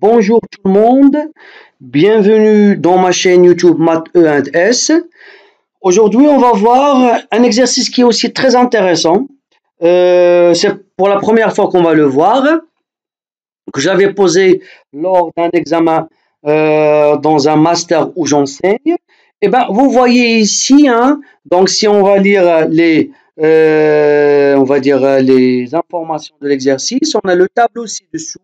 Bonjour tout le monde, bienvenue dans ma chaîne YouTube Math E&S. Aujourd'hui, on va voir un exercice qui est aussi très intéressant. C'est pour la première fois qu'on va le voir, que j'avais posé lors d'un examen dans un master où j'enseigne. Et ben, vous voyez ici, donc si on va lire les informations de l'exercice, on a le tableau ci-dessous.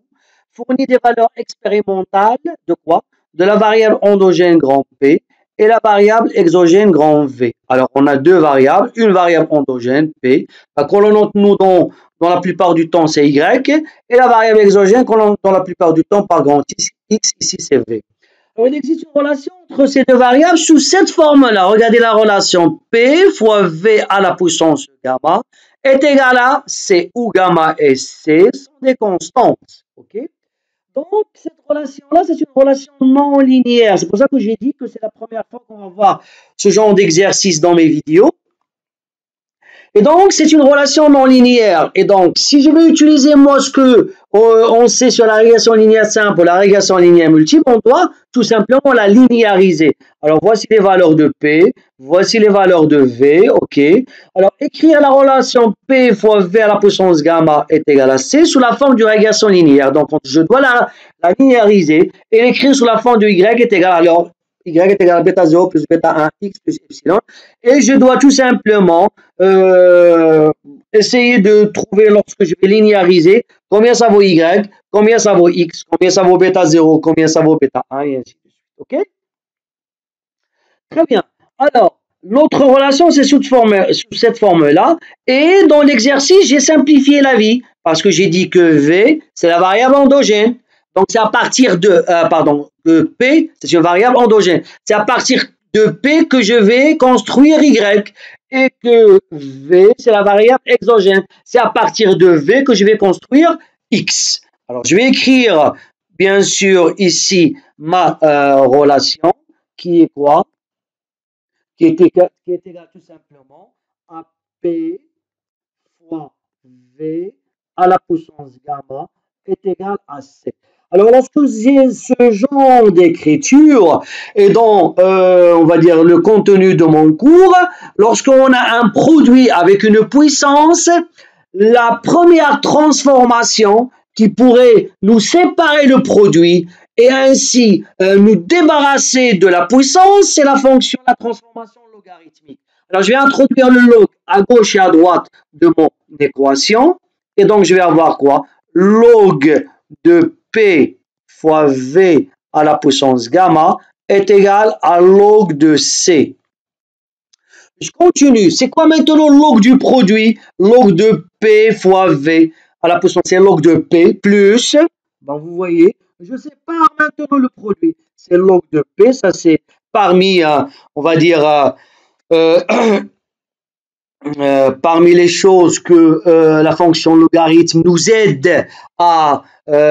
Fournit des valeurs expérimentales de quoi? De la variable endogène grand P et la variable exogène grand V. Alors, on a deux variables, une variable endogène P, qu'on note nous dans la plupart du temps c'est Y, et la variable exogène qu'on note dans la plupart du temps par grand X, ici c'est V. Alors, il existe une relation entre ces deux variables sous cette forme-là. Regardez la relation P fois V à la puissance gamma est égale à C, où gamma et C sont des constantes. Ok? Donc, cette relation-là, c'est une relation non linéaire. C'est pour ça que j'ai dit que c'est la première fois qu'on va voir ce genre d'exercice dans mes vidéos. Et donc, c'est une relation non linéaire. Et donc, si je veux utiliser, moi, ce que on sait sur la régression linéaire simple ou la régression linéaire multiple, on doit tout simplement la linéariser. Alors, voici les valeurs de P, voici les valeurs de V, ok. Alors, écrire la relation P fois V à la puissance gamma est égal à C sous la forme d'une régression linéaire. Donc, je dois la linéariser et l'écrire sous la forme de Y est égal à, alors, Y est égal à bêta 0 plus bêta 1, X plus epsilon. Et je dois tout simplement essayer de trouver, lorsque je vais linéariser, combien ça vaut Y, combien ça vaut X, combien ça vaut bêta 0, combien ça vaut bêta 1, et ainsi de suite. OK? Très bien. Alors, l'autre relation, c'est sous cette forme-là. Et dans l'exercice, j'ai simplifié la vie, parce que j'ai dit que V, c'est la variable endogène. Donc, c'est à partir de, P, c'est une variable endogène. C'est à partir de P que je vais construire Y. Et que V, c'est la variable exogène. C'est à partir de V que je vais construire X. Alors, je vais écrire, bien sûr, ici, ma relation, qui est quoi? Qui est égal tout simplement à P fois V à la puissance gamma est égal à C. Alors, lorsque j'ai ce genre d'écriture et dans, on va dire, le contenu de mon cours, lorsqu'on a un produit avec une puissance, la première transformation qui pourrait nous séparer le produit et ainsi nous débarrasser de la puissance, c'est la transformation logarithmique. Alors, je vais introduire le log à gauche et à droite de mon équation. Et donc, je vais avoir quoi? Log de P fois V à la puissance gamma est égal à log de C. Je continue. C'est quoi maintenant log du produit? Log de P fois V à la puissance, c'est log de P plus, ben vous voyez, je sépare maintenant le produit. C'est log de P, ça c'est parmi, on va dire, parmi les choses que la fonction logarithme nous aide à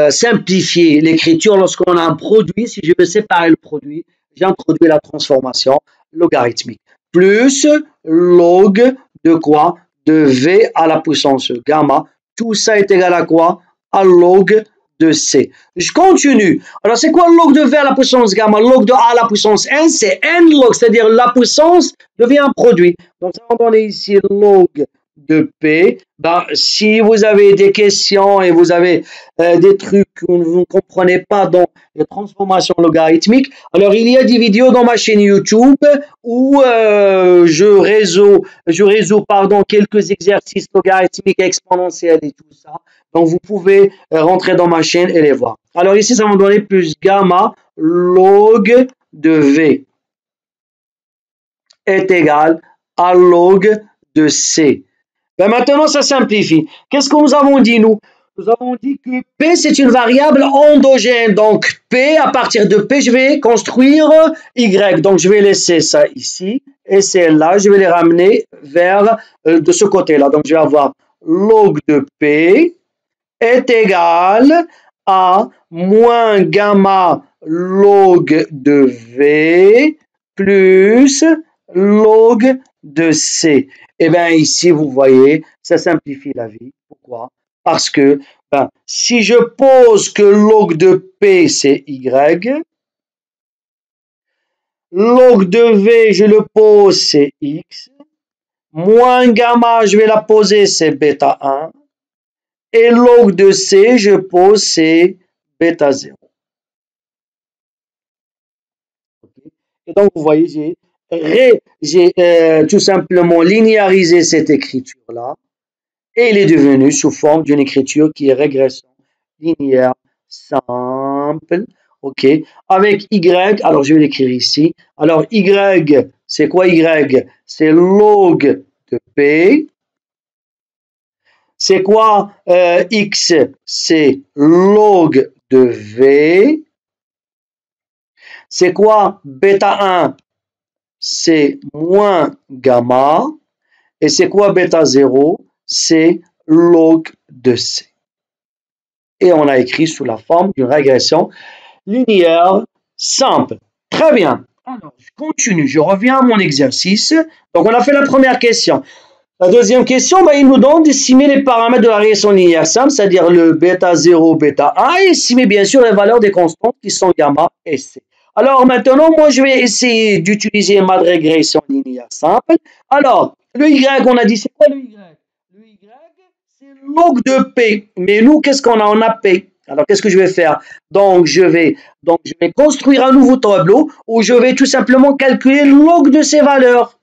simplifier l'écriture lorsqu'on a un produit. Si je veux séparer le produit, j'introduis la transformation logarithmique. Plus log de quoi? De V à la puissance gamma. Tout ça est égal à quoi? À log de C. Je continue. Alors, c'est quoi log de V à la puissance gamma? Log de A à la puissance N, c'est N log, c'est-à-dire la puissance devient un produit. Donc, ça va donner ici log de P. Ben, si vous avez des questions et vous avez des trucs que vous ne comprenez pas dans les transformations logarithmiques, alors il y a des vidéos dans ma chaîne YouTube où je résous quelques exercices logarithmiques exponentiels et tout ça. Donc, vous pouvez rentrer dans ma chaîne et les voir. Alors, ici, ça va me donner plus gamma log de V est égal à log de C. Ben maintenant, ça simplifie. Qu'est-ce que nous avons dit, nous? Nous avons dit que P, c'est une variable endogène. Donc, P, à partir de P, je vais construire Y. Donc, je vais laisser ça ici. Et celle-là, je vais les ramener vers de ce côté-là. Donc, je vais avoir log de P est égal à moins gamma log de V plus log de C. Et bien ici, vous voyez, ça simplifie la vie. Pourquoi? Parce que Ben, si je pose que log de P, c'est Y, log de V, je le pose, c'est X, moins gamma, je vais la poser, c'est bêta 1, et log de C, je pose, c'est bêta 0. Et donc, vous voyez, j'ai tout simplement linéarisé cette écriture-là, et il est devenu sous forme d'une écriture qui est régression linéaire simple, ok, avec Y, alors je vais l'écrire ici, alors Y, c'est quoi Y? C'est log de P, c'est quoi X? C'est log de V, c'est quoi bêta 1? C'est moins gamma, et c'est quoi bêta 0? C'est log de C. Et on a écrit sous la forme d'une régression linéaire simple. Très bien. Alors, je continue, je reviens à mon exercice. Donc, on a fait la première question. La deuxième question, ben, il nous donne d'estimer les paramètres de la régression linéaire simple, c'est-à-dire le bêta 0, bêta 1, et estimer bien sûr les valeurs des constantes qui sont gamma et C. Alors maintenant, moi, je vais essayer d'utiliser ma régression linéaire simple. Alors, le Y, on a dit, c'est quoi le Y? Le Y, c'est log de P. Mais nous, qu'est-ce qu'on a? On a P. Alors, qu'est-ce que je vais faire? Donc, je vais construire un nouveau tableau où je vais tout simplement calculer le log de ces valeurs.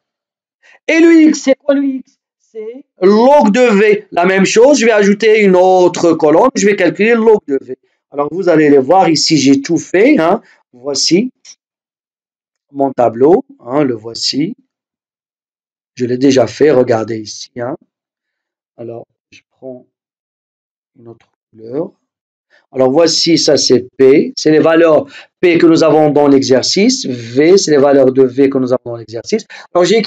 Et le X, c'est quoi le X? C'est log de V. La même chose, je vais ajouter une autre colonne, je vais calculer le log de V. Alors, vous allez le voir ici, j'ai tout fait. Hein. Voici mon tableau, hein, le voici. Je l'ai déjà fait, regardez ici. Hein. Alors, je prends une autre couleur. Alors, voici, ça c'est P, c'est les valeurs P que nous avons dans l'exercice. V, c'est les valeurs de V que nous avons dans l'exercice. Alors, j'ai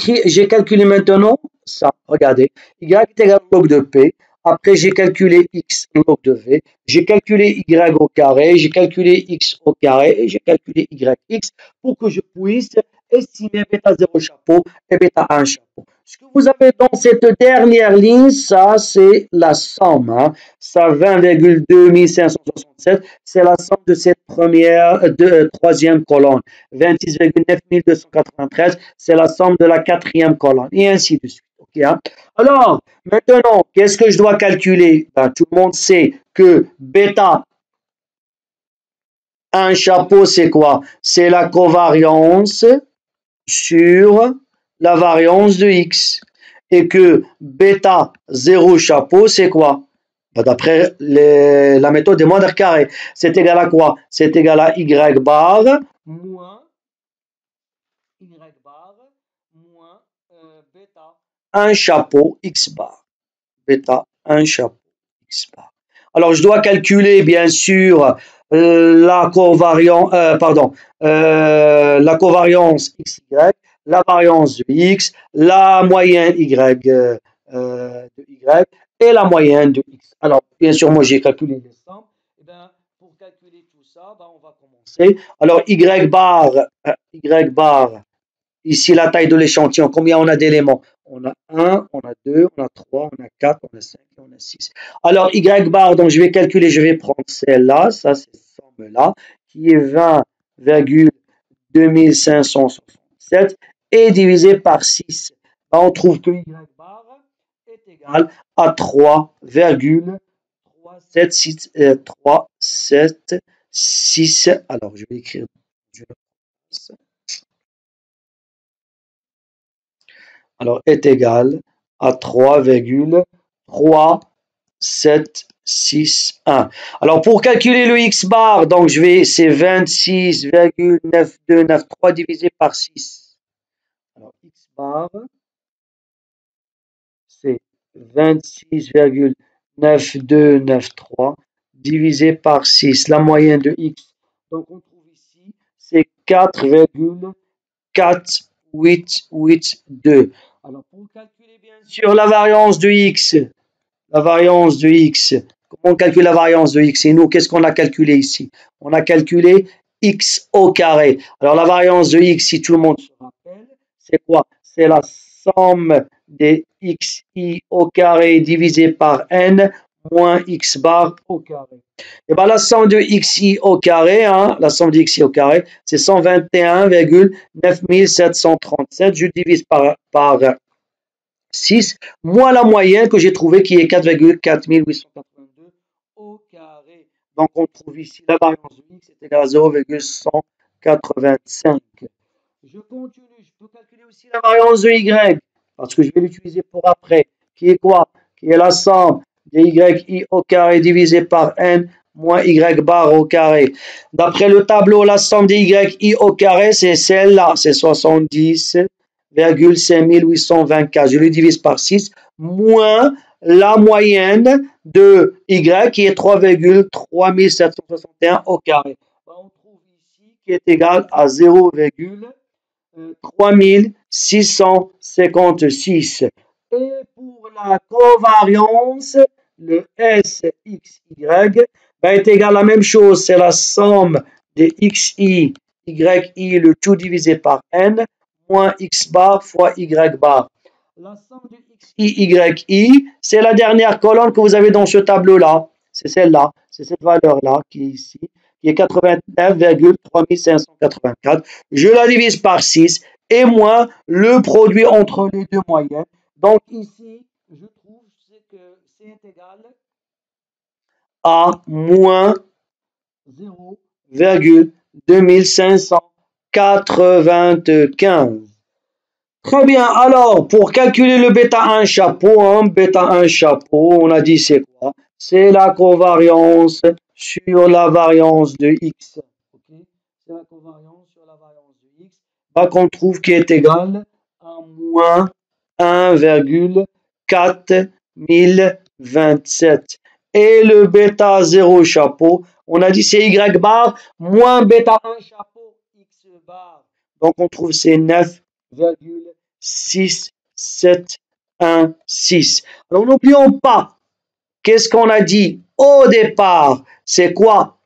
calculé maintenant ça, regardez. Y est égal au log de P. Après, j'ai calculé X log de V. J'ai calculé Y au carré. J'ai calculé X au carré. Et j'ai calculé YX pour que je puisse estimer bêta 0 chapeau et bêta 1 chapeau. Ce que vous avez dans cette dernière ligne, ça, c'est la somme. Hein. Ça, 20,2567, c'est la somme de cette troisième colonne. 26,9293, c'est la somme de la quatrième colonne. Et ainsi de suite. Okay, hein? Alors, maintenant, qu'est-ce que je dois calculer? Ben, tout le monde sait que bêta 1 chapeau, c'est quoi? C'est la covariance sur la variance de X. Et que bêta 0 chapeau, c'est quoi? Ben, d'après la méthode des moindres carrés, c'est égal à quoi? C'est égal à Y bar moins bêta 1 chapeau X bar. Bêta 1 chapeau X bar. Alors, je dois calculer, bien sûr, la covariance, la covariance XY, la variance de X, la moyenne Y de Y et la moyenne de X. Alors, bien sûr, moi, j'ai calculé les sommes. Et bien, pour calculer tout ça, ben, on va commencer. Alors, Y bar, ici, la taille de l'échantillon, combien on a d'éléments? On a 1, on a 2, on a 3, on a 4, on a 5 et on a 6. Alors, Y bar, donc je vais calculer, je vais prendre celle-là, ça c'est cette somme-là, qui est 20,2567 et divisé par 6. Là, on trouve que Y bar est égal à 3,376. Alors, je vais écrire. Alors, est égal à 3,376. Alors, pour calculer le X bar, donc c'est 26,9293 divisé par 6. Alors, X bar, c'est 26,9293 divisé par 6. La moyenne de X, donc on trouve ici, c'est 4,4882. Alors, pour calculer bien sûr la variance de X, comment on calcule la variance de X? Et nous, qu'est-ce qu'on a calculé ici? On a calculé X au carré. Alors, la variance de X, si tout le monde se rappelle, c'est quoi? C'est la somme des XI au carré divisé par N moins x bar au carré. Et bien la somme de xi au carré, hein, la somme de xi au carré, c'est 121,9737. Je divise par 6, moins la moyenne que j'ai trouvée qui est 4,4882 au carré. Donc on trouve ici la variance de x est égale à 0,185. Je continue, je peux calculer aussi la variance de y, parce que je vais l'utiliser pour après, qui est quoi? Qui est la somme de yi au carré divisé par n moins y bar au carré. D'après le tableau, la somme de yi au carré, c'est celle-là, c'est 70,5824. Je le divise par 6, moins la moyenne de y qui est 3,3761 au carré. On trouve ici qui est égal à 0,3656. Et pour la covariance, le SXY est égal à la même chose, c'est la somme de XI, YI, le tout divisé par N, moins X bar fois Y bar. La somme de XI, YI, c'est la dernière colonne que vous avez dans ce tableau-là. C'est celle-là, c'est cette valeur-là qui est ici, qui est 89,3584. Je la divise par 6 et moins le produit entre les deux moyennes. Donc ici, je trouve que c'est égal à moins 0,2595. Très bien, alors pour calculer le bêta 1 chapeau, bêta 1 chapeau, on a dit c'est quoi? C'est la covariance sur la variance de x. Okay? C'est la covariance sur la variance de x qu'on trouve qui est égale à moins 1,4027. Et le bêta 0 chapeau, on a dit c'est y bar moins bêta 1 chapeau x bar. Donc on trouve c'est 9,6716. Alors n'oublions pas, qu'est-ce qu'on a dit au départ? C'est quoi?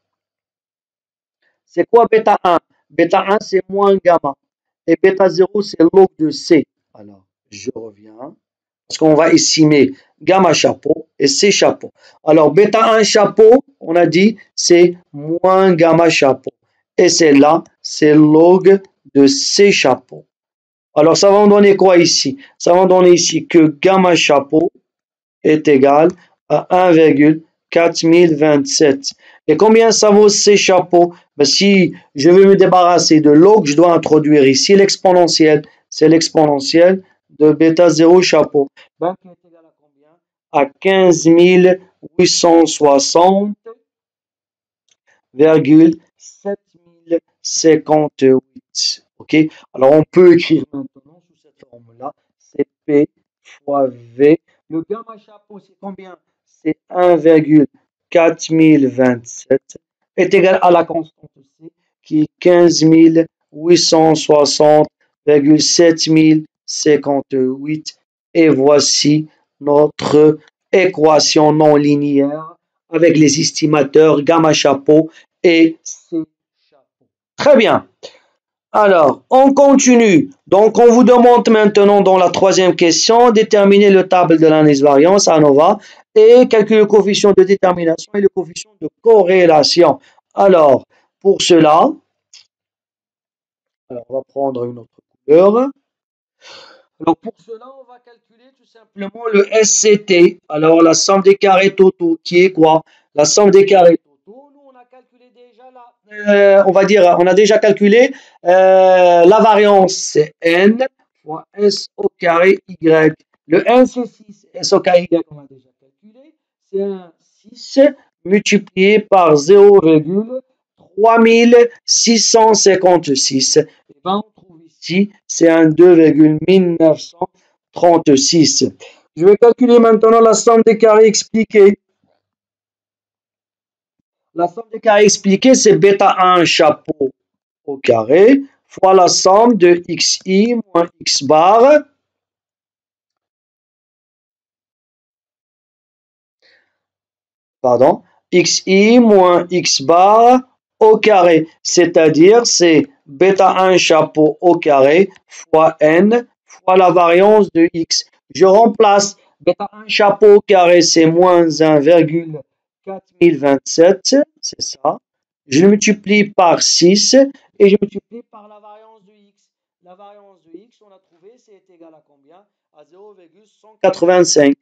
C'est quoi bêta 1? Bêta 1 c'est moins gamma. Et bêta 0 c'est log de C. Alors je reviens. Parce qu'on va estimer gamma chapeau et C chapeau. Alors, bêta 1 chapeau, on a dit, c'est moins gamma chapeau. Et celle-là, c'est log de C chapeau. Alors, ça va me donner quoi ici? Ça va me donner ici que gamma chapeau est égal à 1,4027. Et combien ça vaut C chapeau? Ben, si je veux me débarrasser de log, je dois introduire ici l'exponentielle. C'est l'exponentielle de bêta 0 chapeau. Ben, qui est égal à combien? À 15 860,7058. Ok? Alors, on peut écrire maintenant sous cette formule-là, c'est P fois V. Le gamma chapeau, c'est combien? C'est 1,4027 est égal à la constante C qui est 15 860,7058. Et voici notre équation non linéaire avec les estimateurs gamma chapeau et C chapeau. Très bien. Alors, on continue. Donc, on vous demande maintenant dans la troisième question, déterminer le table de l'indice variance ANOVA et calculer le coefficient de détermination et le coefficient de corrélation. Alors, pour cela, on va prendre une autre couleur. Alors, pour cela, on va calculer tout simplement le SCT. Alors, la somme des carrés totaux, qui est quoi? La somme des carrés totaux, nous, on a calculé déjà on va dire, on a déjà calculé la variance, c'est N fois S au carré Y. Le N, c'est 6. S au carré Y, on a déjà calculé. C'est un 6 multiplié par 0,3656. Et ben, on trouve ici, c'est un 2,1936. Je vais calculer maintenant la somme des carrés expliqués. La somme des carrés expliqués, c'est bêta 1 chapeau au carré fois la somme de xi moins x bar xi moins x bar au carré, c'est-à-dire c'est bêta 1 chapeau au carré fois n fois la variance de x. Je remplace Bêta 1 chapeau carré, c'est moins 1,4027, c'est ça. Je le multiplie par 6 et je multiplie par la variance de x. La variance de x, on a trouvé, c'est égal à combien? À 0,185.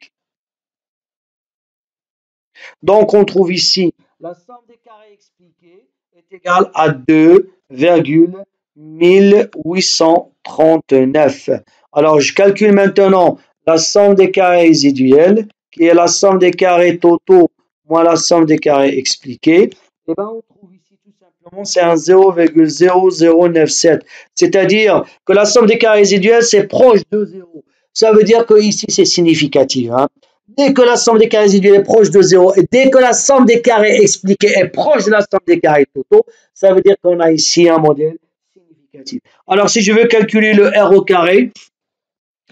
Donc, on trouve ici la somme des carrés expliqués est égale à 2,1839. Alors, je calcule maintenant la somme des carrés résiduels, qui est la somme des carrés totaux moins la somme des carrés expliqués. Et bien, on trouve ici tout simplement, c'est un 0,0097. C'est-à-dire que la somme des carrés résiduels, c'est proche de 0. Ça veut dire que ici, c'est significatif. Hein. Dès que la somme des carrés résiduels est proche de 0 et dès que la somme des carrés expliqués est proche de la somme des carrés totaux, ça veut dire qu'on a ici un modèle significatif. Alors, si je veux calculer le R au carré,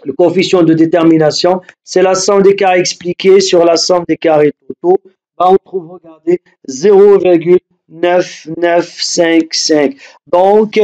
le coefficient de détermination, c'est la somme des carrés expliqués sur la somme des carrés totaux. On trouve, regardez, 0,9955. Donc,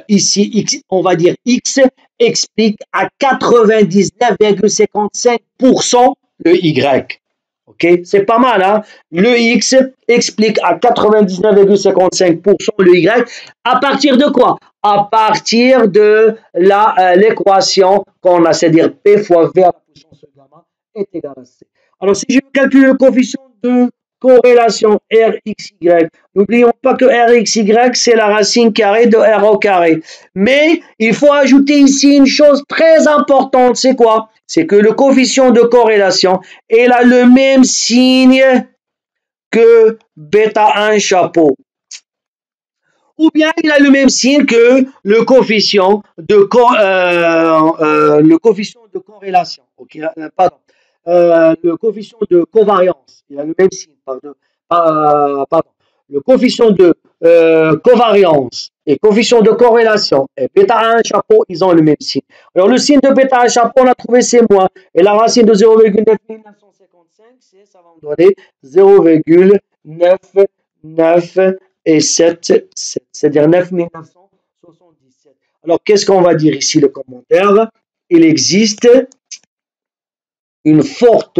ici, on va dire X explique à 99,55% le Y. Ok, c'est pas mal, hein? Le X explique à 99,55% le Y. À partir de quoi? À partir de l'équation qu'on a, c'est-à-dire P fois V à la puissance gamma est égal à C. Alors, si je calcule le coefficient de corrélation RXY, n'oublions pas que RXY, c'est la racine carrée de R au carré. Mais il faut ajouter ici une chose très importante, c'est quoi? C'est que le coefficient de corrélation, il a le même signe que bêta 1 chapeau. Ou bien il a le même signe que le coefficient de, corrélation. Okay, pardon. Le coefficient de covariance. Il a le même signe. Pardon. Le coefficient de covariance et coefficient de corrélation et bêta 1 chapeau, ils ont le même signe. Alors le signe de bêta 1 chapeau, on a trouvé c'est moins. Et la racine de 0,9955, ça va me donner 0,99 et 7, c'est-à-dire 9977. Alors, qu'est-ce qu'on va dire ici, le commentaire? Il existe une forte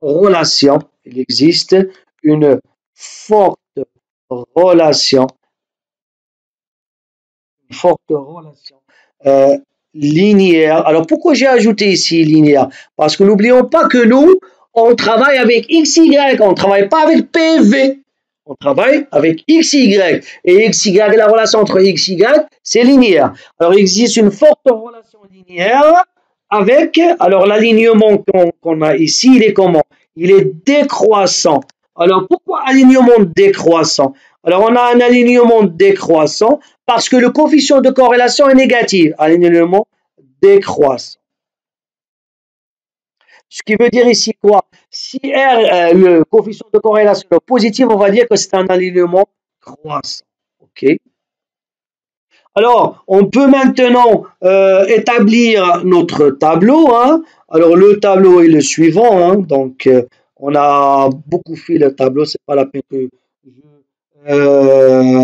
relation, linéaire. Alors, pourquoi j'ai ajouté ici linéaire? Parce que n'oublions pas que nous, on travaille avec XY, on ne travaille pas avec PV. On travaille avec XY. Et XY, la relation entre XY, c'est linéaire. Alors, il existe une forte relation linéaire avec, alors l'alignement qu'on a ici, il est comment? Il est décroissant. Alors, pourquoi alignement décroissant? Alors, on a un alignement décroissant parce que le coefficient de corrélation est négatif. Alignement décroissant. Ce qui veut dire ici quoi? Si R, le coefficient de corrélation est positif, on va dire que c'est un alignement croissant. OK? Alors, on peut maintenant établir notre tableau. Hein. Alors, le tableau est le suivant. Hein. Donc, on a beaucoup fait le tableau. C'est pas la peine que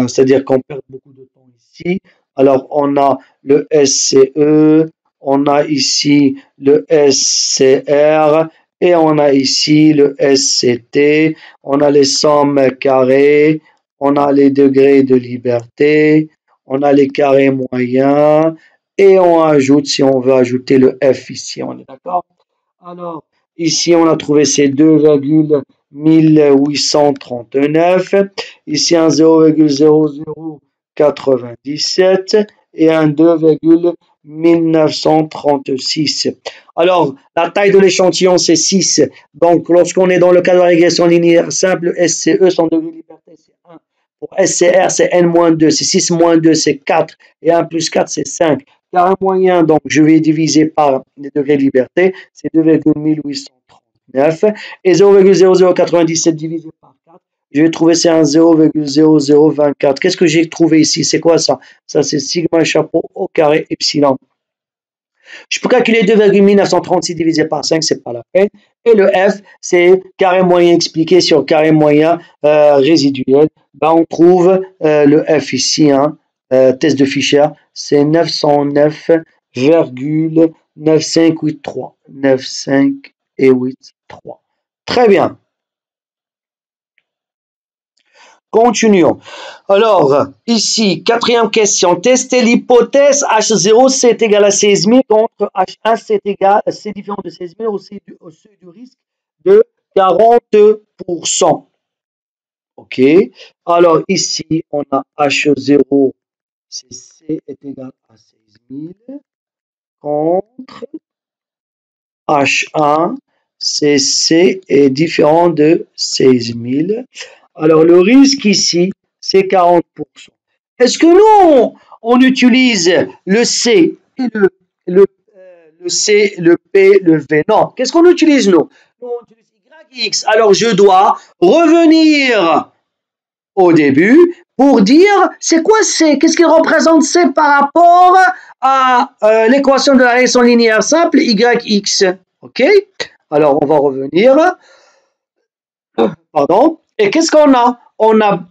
c'est-à-dire qu'on perd beaucoup de temps ici. Alors, on a le SCE, on a ici le SCR et on a ici le SCT. On a les sommes carrées, on a les degrés de liberté, on a les carrés moyens et on ajoute, si on veut ajouter le F ici, on est d'accord? Alors, ici, on a trouvé ces 2,1839. Ici, un 0,0097 et un 2,1936. Alors, la taille de l'échantillon, c'est 6. Donc, lorsqu'on est dans le cas de la régression linéaire simple, SCE, son degré de liberté, c'est 1. Pour SCR, c'est N-2, c'est 6 moins 2, c'est 4. Et 1 plus 4, c'est 5. Carré moyen, donc je vais diviser par les degrés de liberté, c'est 2,1839. Et 0,0097 divisé par 4, je vais trouver c'est un 0,0024. Qu'est-ce que j'ai trouvé ici? C'est quoi ça? Ça, c'est sigma chapeau au carré epsilon. Je peux calculer 2,1936 divisé par 5, c'est pas la peine. Et le F, c'est carré moyen expliqué sur carré moyen résiduel. Ben, on trouve le F ici, hein, test de Fischer, c'est 909,9583. 9583. et 8, 3. Très bien. Continuons. Alors, ici, quatrième question. Tester l'hypothèse H0, c'est égal à 16 000 contre H1, c'est différent de 16 000 au seuil du risque de 40%. OK. Alors, ici, on a H0, C est égal à 16 000 contre H1, C est différent de 16 000. Alors, le risque ici, c'est 40%. Est-ce que nous, on utilise le C et le C, le P, le V? Non. Qu'est-ce qu'on utilise, nous? Nous, on utilise YX. Alors, je dois revenir au début pour dire c'est quoi C? Qu'est-ce qu'il représente C par rapport à l'équation de la régression linéaire simple YX? OK? Alors, on va revenir. Pardon. Et qu'est-ce qu'on a? On a,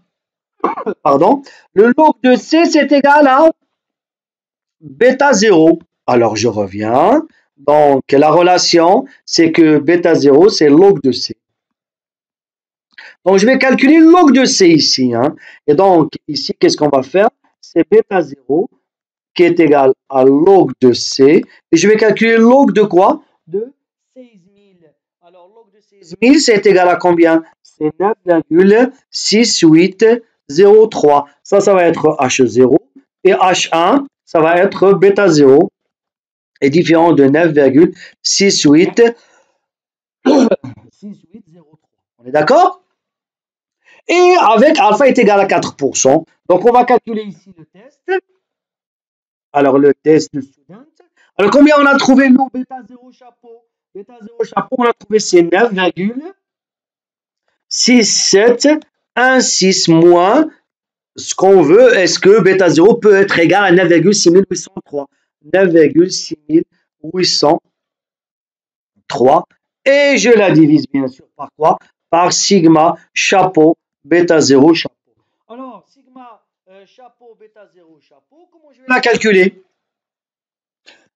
pardon, le log de C, c'est égal à bêta 0. Alors, je reviens. Donc, la relation, c'est que bêta 0, c'est log de C. Donc, je vais calculer le log de C ici. Hein. Et donc, ici, qu'est-ce qu'on va faire? C'est bêta 0 qui est égal à log de C. Et je vais calculer le log de quoi? De 16 000. Alors, log de 16 000, c'est égal à combien? C'est 9,6803. Ça va être H0. Et H1, ça va être bêta 0. Est différent de 9,6803. On est d'accord? Et avec alpha est égal à 4%. Donc, on va calculer ici le test. Alors, le test de student. Alors, combien on a trouvé, nous, bêta 0 chapeau? Bêta 0 chapeau, on a trouvé c'est 9,6716 moins ce qu'on veut. Est-ce que bêta 0 peut être égal à 9,6803? 9,6803. Et je la divise, bien sûr, par quoi? Par sigma chapeau bêta 0 chapeau. Alors, sigma chapeau bêta 0 chapeau, comment je vais la calculer?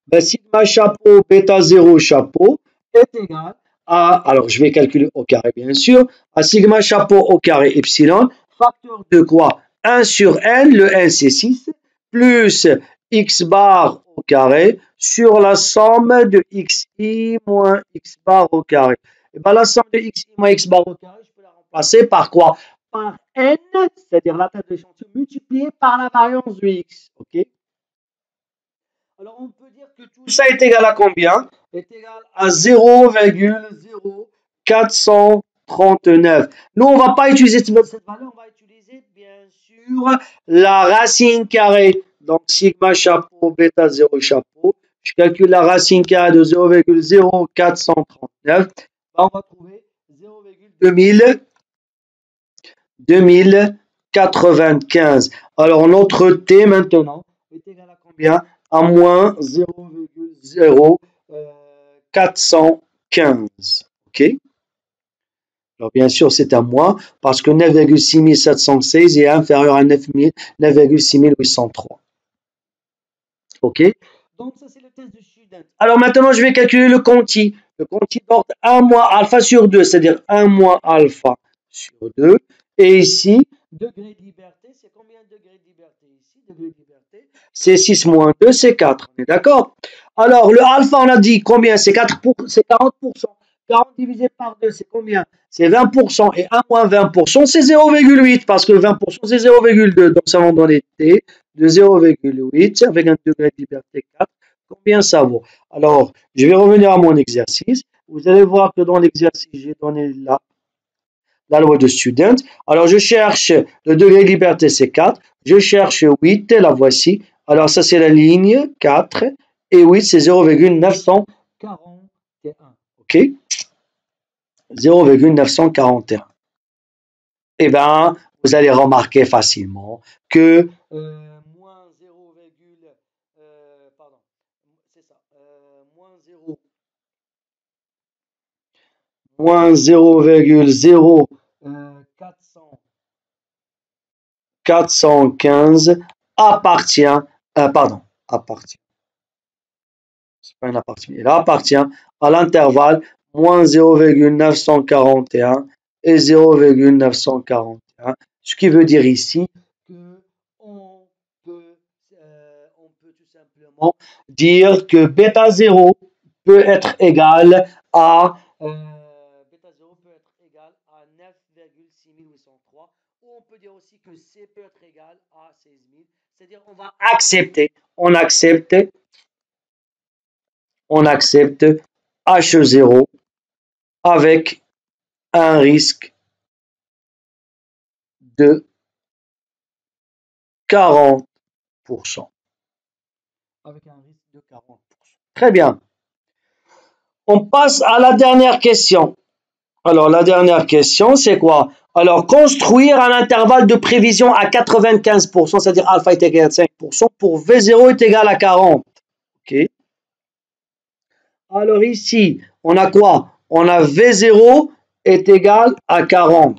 Ben, sigma chapeau bêta 0 chapeau est égal à, alors je vais calculer au carré bien sûr, à sigma chapeau au carré epsilon, facteur de quoi? 1 sur n, le n c'est 6, plus x bar au carré sur la somme de xi moins x bar au carré. Et ben, la somme de xi moins x bar au carré, je peux la remplacer par quoi? Par n, c'est-à-dire la taille de l'échantillon multipliée par la variance de x. Ok? Alors, on peut dire que tout ça est égal à combien? Est égal à 0,0439. Nous, on ne va pas utiliser cette valeur, on va utiliser bien sûr la racine carrée. Donc, sigma chapeau, bêta 0 chapeau. Je calcule la racine carrée de 0,0439. On va trouver 0,2095. Alors, notre T maintenant est égal à combien? À moins 0,0415. OK? Alors, bien sûr, c'est à moins parce que 9,6716 est inférieur à 9,6803. OK? Donc, ça, c'est le test de student. Alors, maintenant, je vais calculer le Conti. Le Conti porte 1 moins alpha sur 2, c'est-à-dire 1 moins alpha sur 2. Et ici, degré de liberté, c'est combien de degrés de liberté ici? Degré de liberté, c'est 6 moins 2, c'est 4. On est d'accord? Alors, le alpha, on a dit combien? C'est 40%. 40 divisé par 2, c'est combien? C'est 20%. Et 1 moins 20%, c'est 0,8 parce que 20%, c'est 0,2. Donc, ça va donner T de 0,8 avec un degré de liberté 4. Combien ça vaut? Alors, je vais revenir à mon exercice. Vous allez voir que dans l'exercice, j'ai donné la loi de student. Alors, je cherche le degré de liberté, c'est 4. Je cherche 8, la voici. Alors, ça, c'est la ligne 4. Et 8, c'est 0,941. OK? 0,941. Eh bien, vous allez remarquer facilement que moins 0, pardon, c'est ça, moins 0,0415 appartient, appartient, c'est pas un appartient, il appartient à l'intervalle moins 0,941 et 0,941. Ce qui veut dire ici qu'on peut, on peut tout simplement dire que bêta 0 peut être égal à bêta 0 peut être égal à 9,6803, ou on peut dire aussi que C peut être égal à 16 000. C'est-à-dire on va accepter, on accepte H0 avec un risque de 40%. Avec un risque de 40%. Très bien. On passe à la dernière question. Alors, la dernière question, c'est quoi? Alors, construire un intervalle de prévision à 95%, c'est-à-dire alpha est égal à 5%, pour V0 est égal à 40. OK. Alors ici, on a quoi? On a V0 est égal à 40.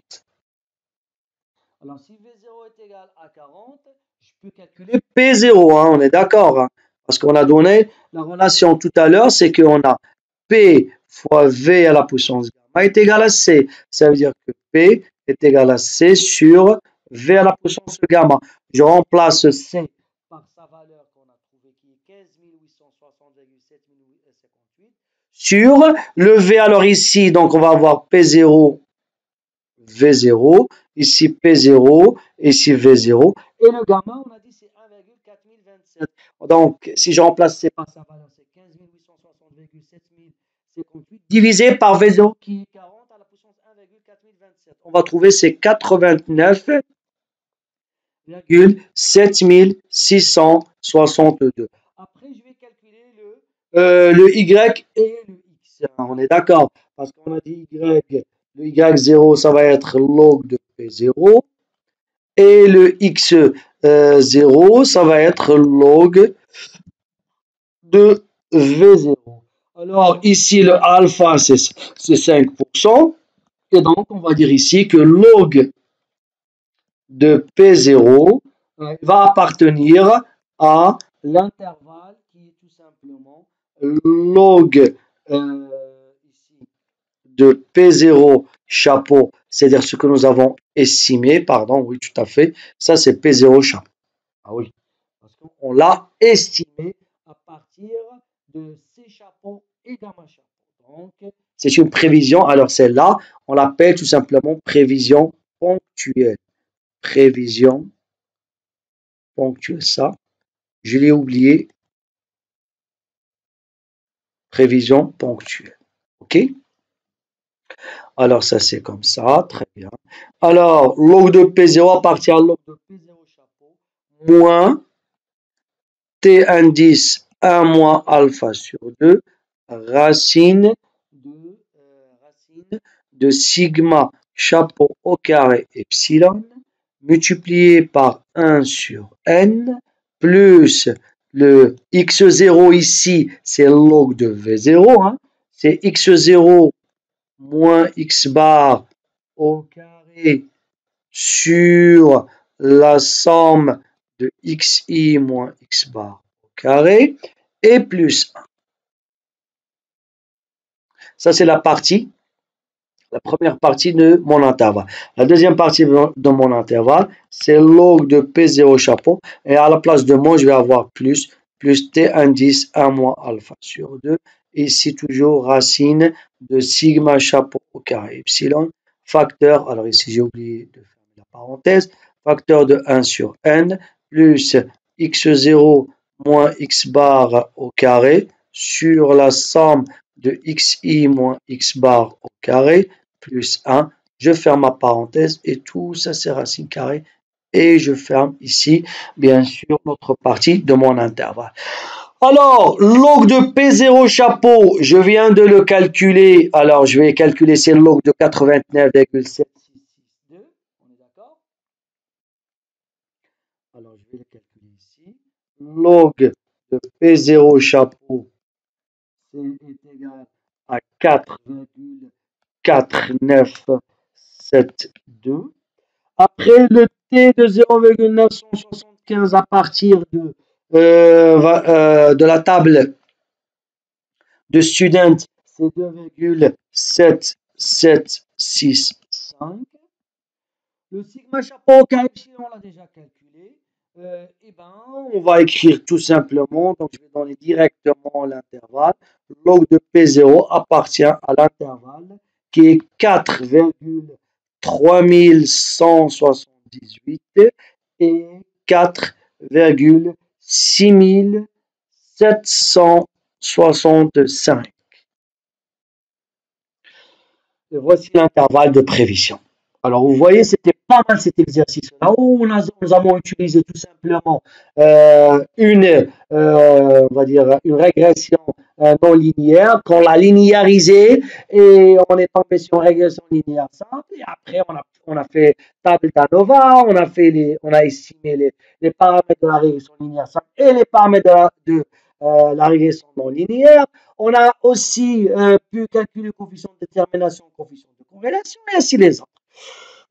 Alors, si V0 est égal à 40, je peux calculer P0, hein, on est d'accord, hein, parce qu'on a donné la relation tout à l'heure, c'est qu'on a P fois V à la puissance gamma est égal à C. Ça veut dire que P est égal à C sur V à la puissance gamma. Je remplace C par sa valeur qu'on a trouvée qui est 15 860,758 sur le V. Alors ici, donc on va avoir P0, V0, ici P0, ici V0, et le gamma, on a dit c'est 1,4027. Donc, si je remplace C par sa valeur, c'est 15 860,758 divisé par V0 qui est 40 à la puissance 1,4027. On va trouver c'est 89,7662. Après, je vais calculer le Y et le X. On est d'accord, parce qu'on a dit Y. Le Y0, ça va être log de P0. Et le X0, ça va être log de V0. Alors ici, le alpha, c'est 5%. Et donc, on va dire ici que log de P0 va appartenir à l'intervalle qui est tout simplement log ici de P0 chapeau, c'est-à-dire ce que nous avons estimé, pardon, oui, tout à fait, ça c'est P0 chapeau. Ah oui, parce qu'on l'a estimé à partir de C chapeau et gamma chapeau. Donc, c'est une prévision, alors celle-là, on l'appelle tout simplement prévision ponctuelle. Prévision ponctuelle, ça, je l'ai oublié, prévision ponctuelle. OK? Alors, ça, c'est comme ça. Très bien. Alors, log de P0 appartient à log de P0 chapeau moins T indice 1 moins alpha sur 2 racine de sigma chapeau au carré epsilon multiplié par 1 sur n plus le x0 ici, c'est log de V0. Hein, c'est x0 moins x bar au carré sur la somme de xi moins x bar au carré et plus 1. Ça, c'est la première partie de mon intervalle. La deuxième partie de mon intervalle, c'est log de P0 chapeau. Et à la place de moins, je vais avoir plus T indice 1 moins alpha sur 2. Ici, toujours racine de sigma chapeau au carré epsilon. Facteur, alors ici, j'ai oublié de faire la parenthèse. Facteur de 1 sur n plus x0 moins x bar au carré sur la somme de xi moins x bar au carré plus 1, je ferme ma parenthèse et tout ça c'est racine carrée et je ferme ici bien sûr notre partie de mon intervalle. Alors, log de P0 chapeau, je viens de le calculer, alors je vais calculer c'est le log de 89,762, on est d'accord? Alors je vais le calculer ici, log de P0 chapeau est égal à 4,4972. Après le T de 0,975 à partir de la table de student, c'est 2,7765. Le sigma chapeau KFC, on l'a déjà calculé. Eh ben, on va écrire tout simplement, donc je vais donner directement l'intervalle. Log de P0 appartient à l'intervalle qui est 4,3178 et 4,6765. Et voici l'intervalle de prévision. Alors, vous voyez, c'était pas mal cet exercice-là où nous avons utilisé tout simplement on va dire, une régression non linéaire, qu'on l'a linéarisée et on est tombé sur une régression linéaire simple. Et après, on a fait table d'ANOVA, on a estimé les paramètres de la régression linéaire simple et les paramètres de la régression non linéaire. On a aussi pu calculer le coefficient de détermination, le coefficient de corrélation et ainsi les autres.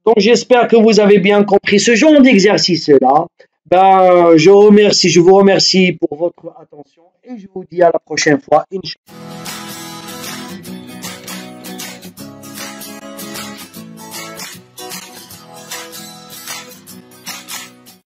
Donc, j'espère que vous avez bien compris ce genre d'exercice-là. Ben, je vous remercie pour votre attention et je vous dis à la prochaine fois. Inch'Allah.